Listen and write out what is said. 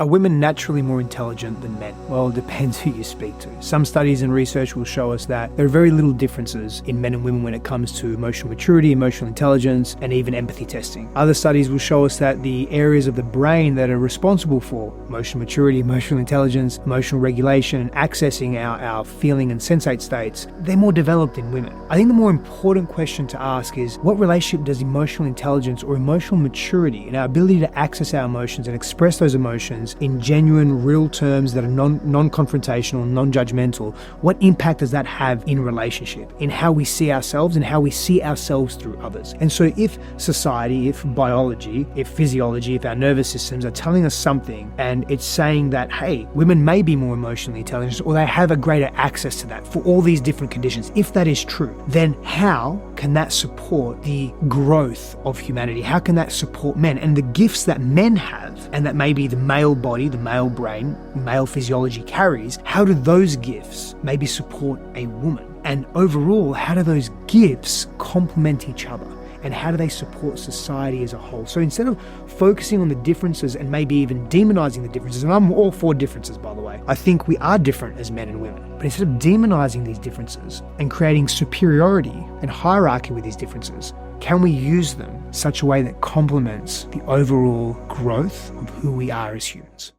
Are women naturally more intelligent than men? Well, it depends who you speak to. Some studies and research will show us that there are very little differences in men and women when it comes to emotional maturity, emotional intelligence, and even empathy testing. Other studies will show us that the areas of the brain that are responsible for emotional maturity, emotional intelligence, emotional regulation, and accessing our feeling and sensate states, they're more developed in women. I think the more important question to ask is, what relationship does emotional intelligence or emotional maturity and our ability to access our emotions and express those emotions in genuine, real terms that are non-confrontational, non-judgmental, what impact does that have in relationship, in how we see ourselves and how we see ourselves through others? And so if society, if biology, if physiology, if our nervous systems are telling us something and it's saying that, hey, women may be more emotionally intelligent or they have a greater access to that for all these different conditions, if that is true, then how can that support the growth of humanity? How can that support men and the gifts that men have and that maybe the male body, the male brain, male physiology carries? How do those gifts maybe support a woman? And overall, how do those gifts complement each other? And how do they support society as a whole? So instead of focusing on the differences and maybe even demonizing the differences, and I'm all for differences, by the way, I think we are different as men and women. But instead of demonizing these differences and creating superiority and hierarchy with these differences, can we use them in such a way that complements the overall growth of who we are as humans?